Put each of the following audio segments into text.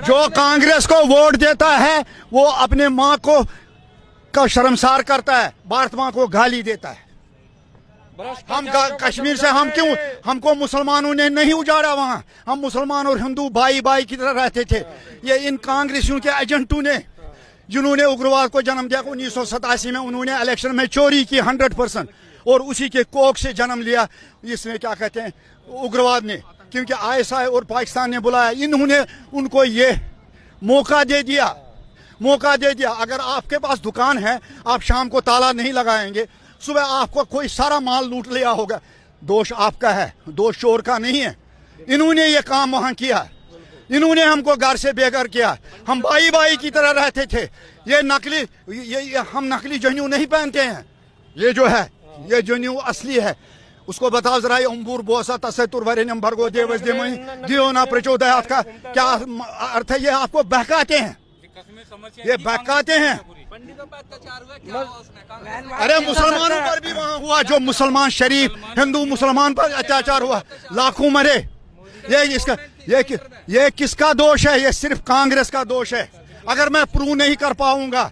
जो कांग्रेस को वोट देता है वो अपने माँ को का शर्मसार करता है, भारत माँ को गाली देता है। हम कश्मीर से हम क्यों, हमको मुसलमानों ने नहीं उजाड़ा वहाँ, हम मुसलमान और हिंदू भाई भाई की तरह रहते थे। ये इन कांग्रेसियों के एजेंटों ने, जिन्होंने उग्रवाद को जन्म दिया, 1987 में उन्होंने इलेक्शन में चोरी की 100% और उसी के कोख से जन्म लिया इसमें क्या कहते हैं उग्रवाद ने, क्योंकि ISI और पाकिस्तान ने बुलाया, इन्होंने उनको ये मौका दे दिया। अगर आपके पास दुकान है, आप शाम को ताला नहीं लगाएंगे, सुबह आपको कोई सारा माल लूट लिया होगा, दोष आपका है, दोष चोर का नहीं है। इन्होंने ये काम वहां किया, इन्होंने हमको घर से बेघर किया, हम भाई भाई की तरह रहते थे। ये नकली, ये हम नकली जनेऊ नहीं पहनते हैं, ये जो है ये जनेऊ असली है। उसको बताओ जरा, उम्बूर बोसा तसतुर वरेण्यम भर्गो देवस देवहि धियो न प्रचोदयात् का क्या अर्थ है? ये आपको बहकाते हैं, ये बहकाते हैं। अरे मुसलमानों पर भी वहां हुआ, जो मुसलमान शरीफ हिंदू मुसलमान पर अत्याचार हुआ, लाखों मरे। ये किसका दोष है? ये सिर्फ कांग्रेस का दोष है। अगर मैं प्रूव नहीं कर पाऊंगा,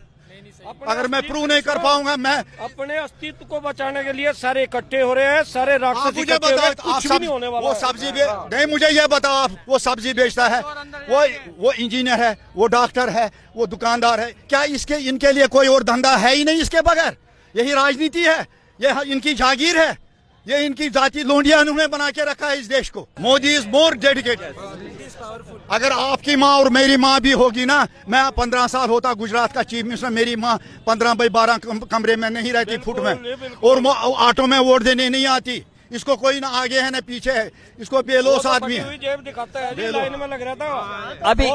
मैं अपने अस्तित्व को बचाने के लिए सारे इकट्ठे हो रहे हैं, सारे राक्षस इकट्ठे हो रहे हैं, कुछ भी नहीं होने वाला। वो सब्जी नहीं, मुझे ये बताओ, आप वो सब्जी बेचता है, वो इंजीनियर है, वो डॉक्टर है, वो दुकानदार है, क्या इनके लिए कोई और धंधा है ही नहीं इसके बगैर? यही राजनीति है, ये इनकी जागीर है, ये इनकी जाति लोंडिया उन्होंने बना के रखा है इस देश को। Modi is more dedicated. अगर आपकी माँ और मेरी माँ भी होगी ना, मैं 15 साल होता गुजरात का चीफ मिनिस्टर, मेरी माँ 15x12 कमरे में नहीं रहती, फुट में, और ऑटो में वोट देने नहीं आती। इसको कोई ना आगे है ना पीछे है, इसको बेलोस आदमी है। जेब दिखाता है जी, लाइन में लग रहा था। अभी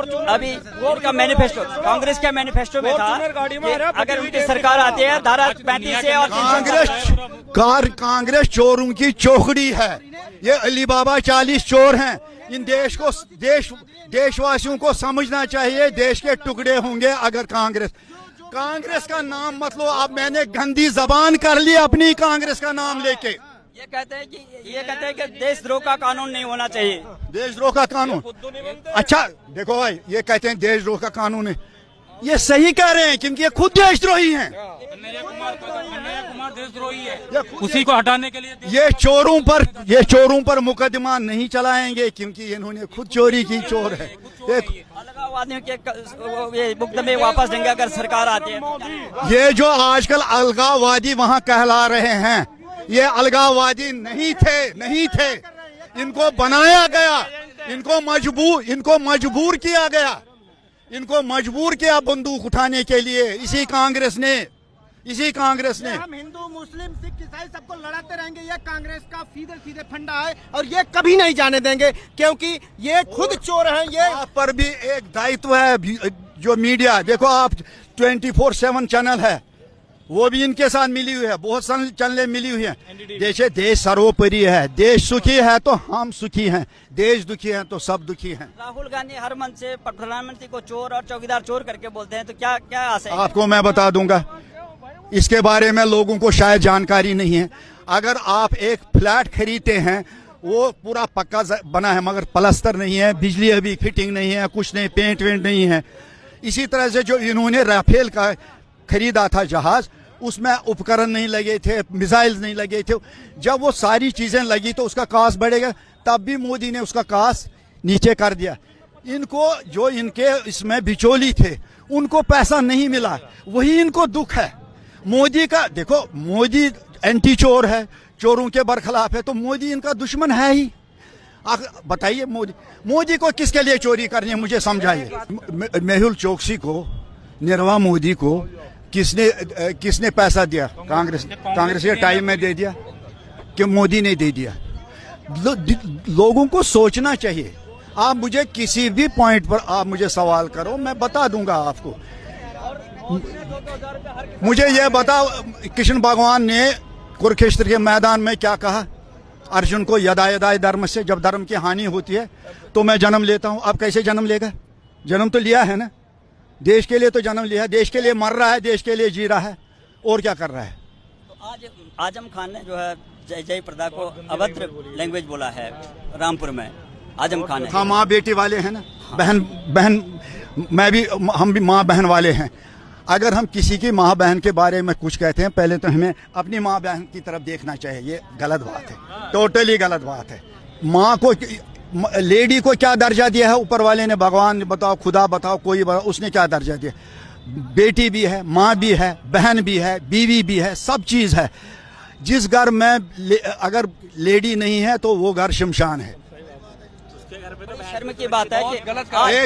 उनका मैनिफेस्टो, कांग्रेस के मैनिफेस्टो में था, अगर उनकी सरकार आती है धारा 35 से और कांग्रेस चोरों की चौकड़ी है। ये अली बाबा 40 चोर हैं। इन देशवासियों को समझना चाहिए, देश के टुकड़े होंगे अगर कांग्रेस का नाम मत लो। अब मैंने गंदी जबान कर ली अपनी कांग्रेस का नाम लेके। ये कहते हैं कि देशद्रोह का कानून नहीं होना चाहिए। देशद्रोह का कानून, अच्छा देखो भाई, ये कहते हैं देशद्रोह का कानून है, ये सही कह रहे हैं क्योंकि ये खुद देशद्रोही हैं। कन्हैया कुमार देशद्रोही है, उसी को हटाने के लिए ये चोरों पर मुकदमा नहीं चलाएंगे क्योंकि इन्होंने खुद चोरी की, चोर है। अलगाववादियों के मुकदमे वापस देंगे अगर सरकार आती है। ये जो आजकल अलगाववादी वहाँ कहला रहे हैं, ये अलगाववादी नहीं थे, इनको बनाया गया, इनको मजबूर किया बंदूक उठाने के लिए इसी कांग्रेस ने। हम हिंदू मुस्लिम सिख ईसाई सबको लड़ाते रहेंगे, ये कांग्रेस का सीधे फंडा है और ये कभी नहीं जाने देंगे क्योंकि ये खुद चोर हैं। ये आप पर भी एक दायित्व है, जो मीडिया देखो आप 24/7 चैनल है, वो भी इनके साथ मिली हुई है, बहुत सारी चैनलें मिली हुई हैं। देश सर्वोपरि है, देश सुखी है तो हम सुखी हैं, देश दुखी है तो सब दुखी हैं। राहुल गांधी हर मंच से प्रधानमंत्री को चोर और चौकीदार चोर करके बोलते हैं, तो क्या आशा है? आपको मैं बता दूंगा, इसके बारे में लोगों को शायद जानकारी नहीं है। अगर आप एक फ्लैट खरीदते हैं, वो पूरा पक्का बना है मगर प्लास्टर नहीं है, बिजली अभी फिटिंग नहीं है, कुछ नहीं, पेंट वेंट नहीं है। इसी तरह से जो इन्होंने राफेल का खरीदा था जहाज, उसमें उपकरण नहीं लगे थे, मिसाइल नहीं लगे थे। जब वो सारी चीजें लगी तो उसका कास्ट बढ़ेगा, तब भी मोदी ने उसका कास्ट नीचे कर दिया। इनको जो इनके इसमें बिचौली थे उनको पैसा नहीं मिला, वही इनको दुख है। मोदी का देखो, मोदी एंटी चोर है, चोरों के बरखिलाफ है, तो मोदी इनका दुश्मन है ही। बताइए मोदी को किसके लिए चोरी करनी है, मुझे समझाइए। मेहुल चोकसी को, निर्मला मोदी को किसने पैसा दिया? कांग्रेस के टाइम में दे दिया कि मोदी ने दे दिया? लोगों को सोचना चाहिए। आप मुझे किसी भी पॉइंट पर आप मुझे सवाल करो, मैं बता दूंगा आपको। मुझे यह बताओ, कृष्ण भगवान ने कुरुक्षेत्र के मैदान में क्या कहा अर्जुन को? यदा यदा धर्म से, जब धर्म की हानि होती है तो मैं जन्म लेता हूं। अब कैसे जन्म लेगा? जन्म तो लिया है ना, देश के लिए तो जन्म लिया है, देश के लिए मर रहा है, देश के लिए जी रहा है, और क्या कर रहा है? तो आज आजम खान ने जो है जय प्रदा को अभद्र लैंग्वेज बोला है रामपुर में। आजम खान है, हाँ, माँ बेटी वाले हैं ना, बहन मैं भी, हम भी माँ बहन वाले हैं। अगर हम किसी की माँ बहन के बारे में कुछ कहते हैं, पहले तो हमें अपनी माँ बहन की तरफ देखना चाहिए। ये गलत बात है, टोटली गलत बात है। माँ को, लेडी को क्या दर्जा दिया है ऊपर वाले ने? भगवान बताओ, खुदा बताओ, कोई बताओ, उसने क्या दर्जा दिया? बेटी भी है, माँ भी है, बहन भी है, बीवी भी है, सब चीज़ है। जिस घर में अगर लेडी नहीं है तो वो घर शमशान है। शर्म की बात है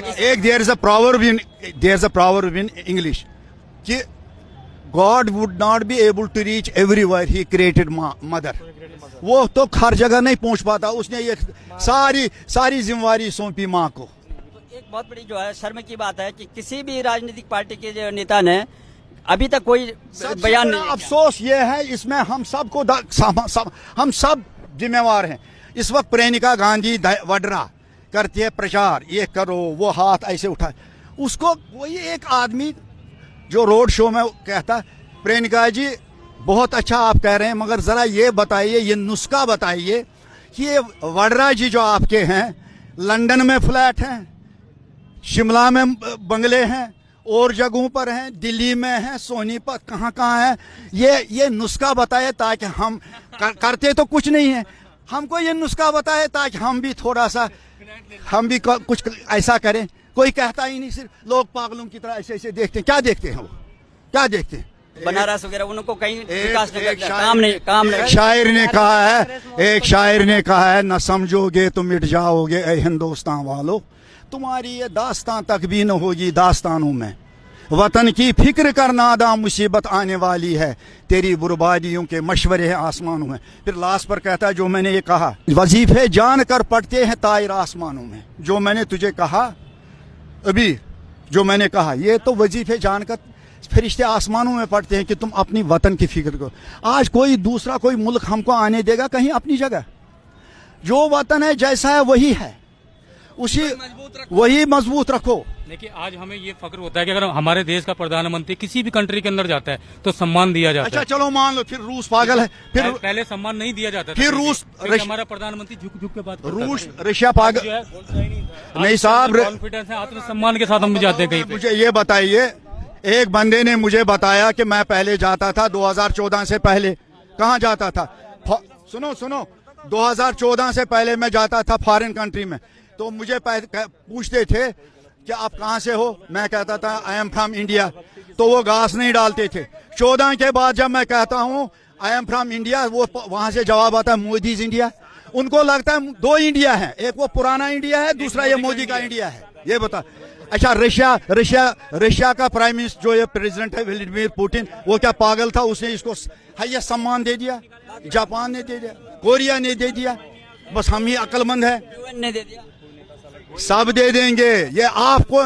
कि एक there is a proverb in English कि God would not be able to reach everywhere he created mother। वो तो हर जगह नहीं पहुंच पाता, उसने ये सारी जिम्मेवारी सौंपी माँ को। एक बहुत बड़ी जो है शर्म की बात है कि किसी भी राजनीतिक पार्टी के जो नेता ने अभी तक कोई बयान नहीं। अफसोस ये है, इसमें हम सबको हम सब जिम्मेवार हैं। इस वक्त प्रियंका गांधी वड्रा करती है प्रचार, ये करो, वो हाथ ऐसे उठा, उसको वही एक आदमी जो रोड शो में कहता, प्रियंका जी बहुत अच्छा आप कह रहे हैं, मगर जरा ये बताइए, ये नुस्खा बताइए कि ये वड्रा जी जो आपके हैं, लंदन में फ्लैट हैं, शिमला में बंगले हैं, और जगहों पर हैं, दिल्ली में हैं, सोनीपत, कहाँ है, ये नुस्खा बताए ताकि हम करते तो कुछ नहीं है, हमको ये नुस्खा बताए ताकि हम भी थोड़ा सा, हम भी कुछ ऐसा करें। कोई कहता ही नहीं, सिर्फ लोग पागलों की तरह ऐसे देखते हैं। क्या देखते हैं वो, क्या देखते हैं? बनारस वगैरह उनको कहीं विकास काम नहीं। एक शायर ने कहा है, न समझोगे तो मिट जाओगे ए हिंदुस्तान वालों, तुम्हारी ये दास्तान तक भी न होगी दास्तानों में, वतन की फिक्र कर नादा मुसीबत आने वाली है, तेरी बर्बादियों के मशवरे हैं आसमानों में। फिर लास्ट पर कहता है, जो मैंने ये कहा वजीफे जान कर पढ़ते हैं तायर आसमानों में। जो मैंने तुझे कहा अभी, जो मैंने कहा, ये तो वजीफे जानकर फरिश्ते आसमानों में पढ़ते हैं कि तुम अपनी वतन की फिक्र करो। आज कोई दूसरा कोई मुल्क हमको आने देगा कहीं अपनी जगह? जो वतन है जैसा है वही है, वही मजबूत रखो। देखिए, आज हमें ये फक्र होता है कि अगर हमारे देश का प्रधानमंत्री किसी भी कंट्री के अंदर जाता है तो सम्मान दिया जाता है। अच्छा चलो मान लो, फिर रूस पागल है, फिर पहले सम्मान नहीं दिया जाता, फिर रूस, हमारा प्रधानमंत्री झुक के बात, रूस रशिया पागल नहीं साहब, कॉन्फिडेंस है, आत्मसम्मान के साथ हम जाते हैं कहीं। मुझे ये बताइए, एक बंदे ने मुझे बताया कि मैं पहले जाता था 2014 से पहले। कहाँ जाता था? सुनो 2014 से पहले मैं जाता था फॉरेन कंट्री में, तो मुझे पूछते थे कि आप कहाँ से हो, मैं कहता था आई एम फ्रॉम इंडिया, तो वो घास नहीं डालते थे। 14 के बाद जब मैं कहता हूँ आई एम फ्रॉम इंडिया, वो वहां से जवाब आता है मोदीज इंडिया। उनको लगता है दो इंडिया है, एक वो पुराना इंडिया है, दूसरा ये मोदी का इंडिया है। ये बता। अच्छा, रशिया का प्राइम मिनिस्टर जो ये प्रेसिडेंट है व्लादिमीर पुतिन, वो क्या पागल था? उसने इसको हाईएस्ट सम्मान दे दिया। जापान ने दे दिया, कोरिया ने दे दिया, बस हम ही अक्लमंद है। ने दे दिया, सब दे देंगे। ये आपको